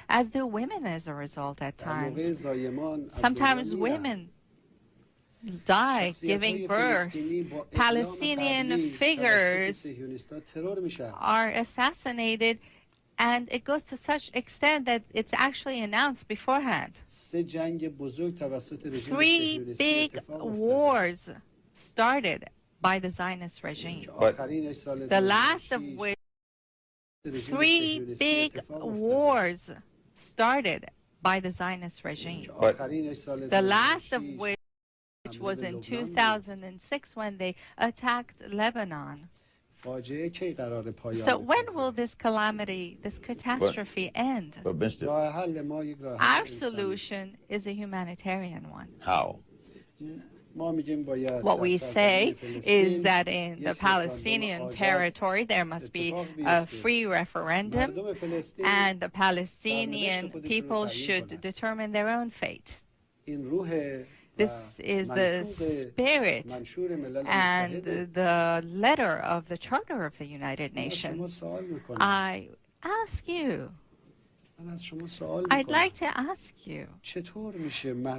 as do women as a result at times. Sometimes women die giving birth. Palestinian figures are assassinated, and it goes to such extent that it's actually announced beforehand. 3 big wars started by the Zionist regime. The last of which 3 big wars started by the Zionist regime. The last of which was in 2006 when they attacked Lebanon. So when will this calamity, this catastrophe end? Our solution is a humanitarian one. How? What we say is that in the Palestinian territory there must be a free referendum, and the Palestinian people should determine their own fate. This is the spirit and the letter of the Charter of the United Nations. I ask you, I'd like to ask you,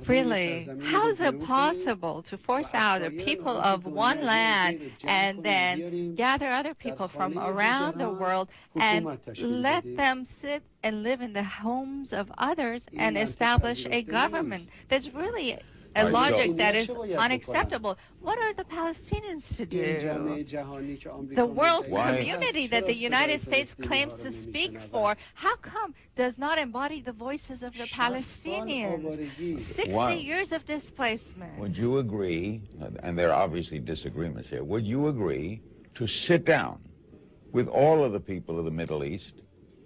really, how is it possible to force out the people of one land and then gather other people from around the world and let them sit and live in the homes of others and establish a government? There's really a logic that is unacceptable. What are the Palestinians to do? The world community that the United States claims to speak for, how come does not embody the voices of the Palestinians? 60 years of displacement. Would you agree, and there are obviously disagreements here, would you agree to sit down with all of the people of the Middle East,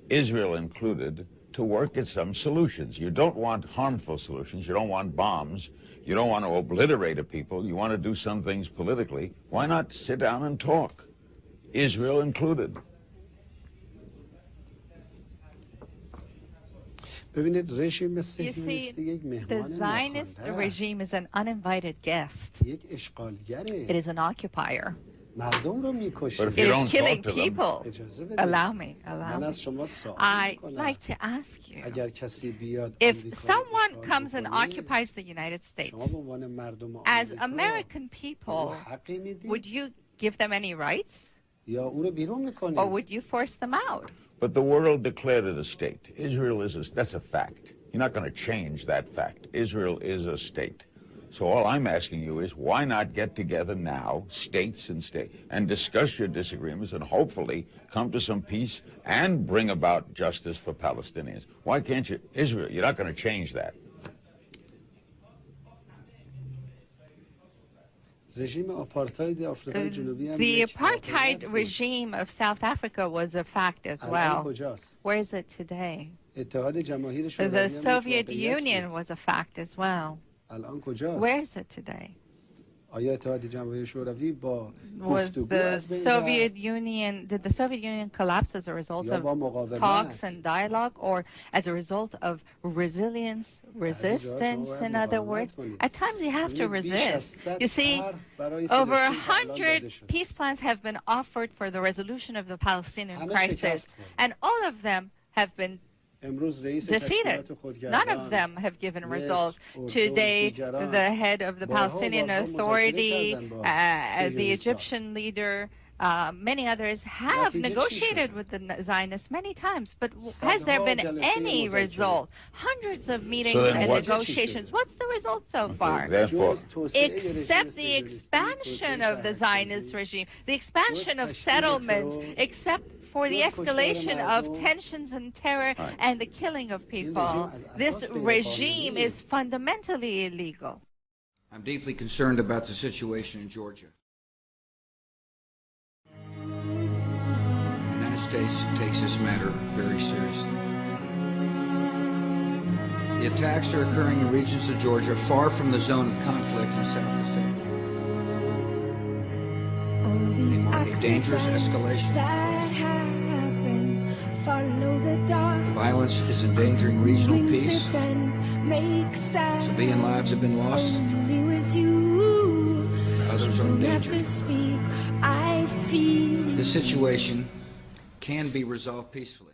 Israel included, to work at some solutions? You don't want harmful solutions. You don't want bombs. You don't want to obliterate a people. You want to do some things politically. Why not sit down and talk, Israel included? You see, the Zionist regime is an uninvited guest. It is an occupier. But if you don't killing talk to people. them, Allow me. I'd like to ask you, if someone comes and occupies the United States, as American people, would you give them any rights? Or would you force them out? but the world declared it a state. Israel is that's a fact. You're not going to change that fact. Israel is a state. So all I'm asking you is, why not get together now, states and discuss your disagreements and hopefully come to some peace and bring about justice for Palestinians? Why can't you? Israel, you're not going to change that. The apartheid regime of South Africa was a fact as well. Where is it today? The Soviet Union was a fact as well. Where is it today? Was the Soviet Union, did the Soviet Union collapse as a result of talks and dialogue, or as a result of resistance, in other words? At times you have to resist. You see, over 100 peace plans have been offered for the resolution of the Palestinian crisis, and all of them have been defeated. None of them have given results. Today, the head of the Palestinian Authority, the Egyptian leader, many others have negotiated with the Zionists many times, but has there been any result? Hundreds of meetings and negotiations. What's the result so far? Except the expansion of the Zionist regime, the expansion of settlements, except for the escalation of tensions and terror and the killing of people. This regime is fundamentally illegal. I'm deeply concerned about the situation in Georgia. The United States takes this matter very seriously. The attacks are occurring in regions of Georgia far from the zone of conflict in South Ossetia. They mark a dangerous escalation. The violence is endangering regional peace. Civilian lives have been lost. Others are in danger. This situation can be resolved peacefully.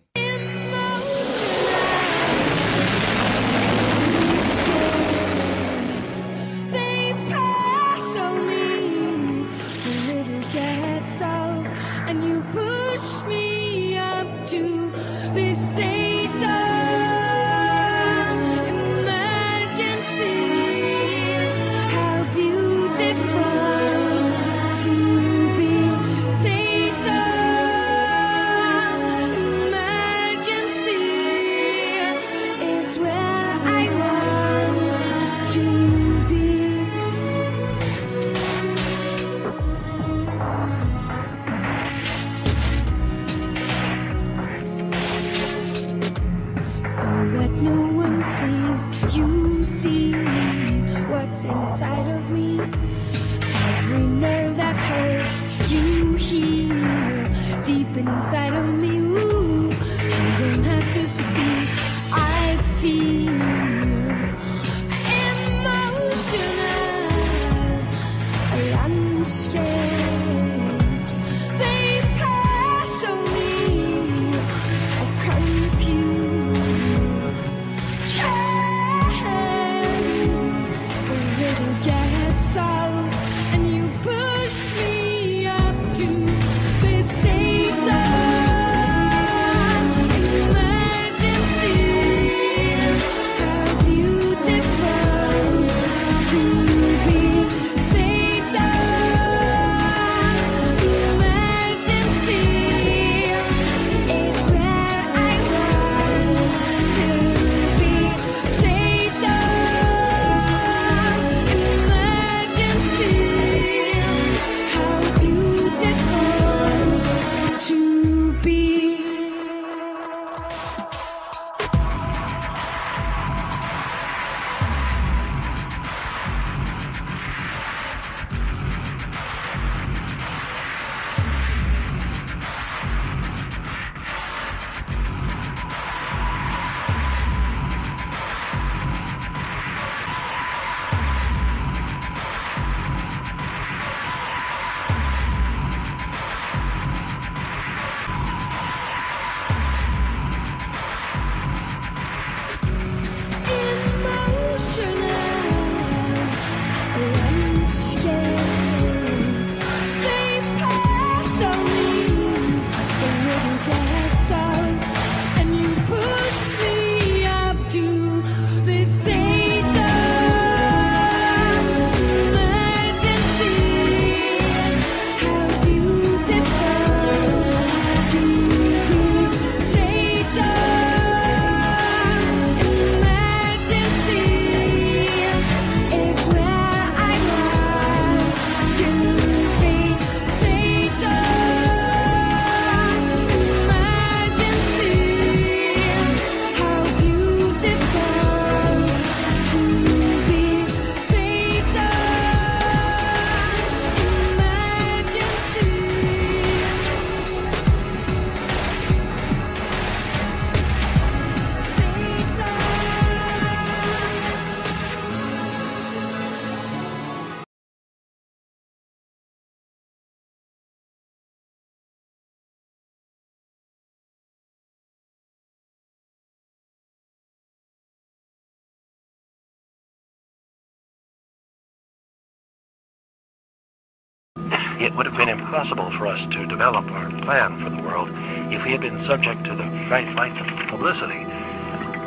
It would have been impossible for us to develop our plan for the world if we had been subject to the bright lights of publicity.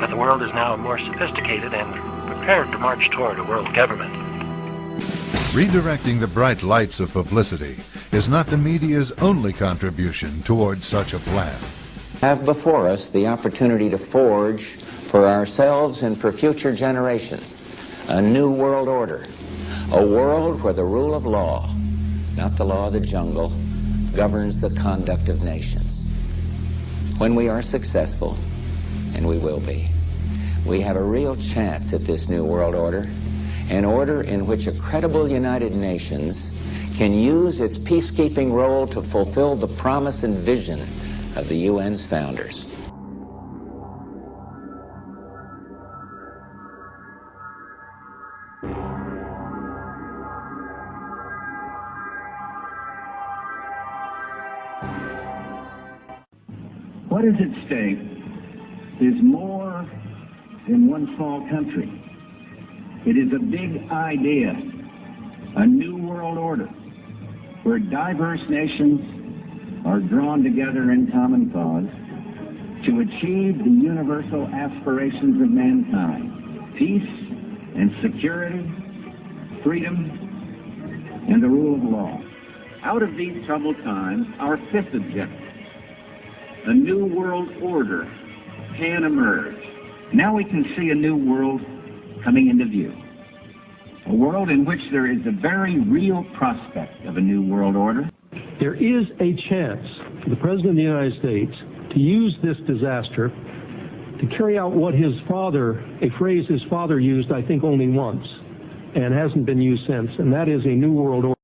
But the world is now more sophisticated and prepared to march toward a world government. Redirecting the bright lights of publicity is not the media's only contribution towards such a plan. Have before us the opportunity to forge for ourselves and for future generations a new world order, a world where the rule of law, not the law of the jungle, governs the conduct of nations. When we are successful, and we will be, we have a real chance at this new world order, an order in which a credible United Nations can use its peacekeeping role to fulfill the promise and vision of the UN's founders. What is at stake is more than one small country. It is a big idea, a new world order, where diverse nations are drawn together in common cause to achieve the universal aspirations of mankind: peace and security, freedom, and the rule of law. Out of these troubled times, our fifth objective, a new world order, can emerge. Now we can see a new world coming into view. A world in which there is a very real prospect of a new world order. There is a chance for the President of the United States to use this disaster to carry out what his father, a phrase his father used, I think, only once, and hasn't been used since, and that is a new world order.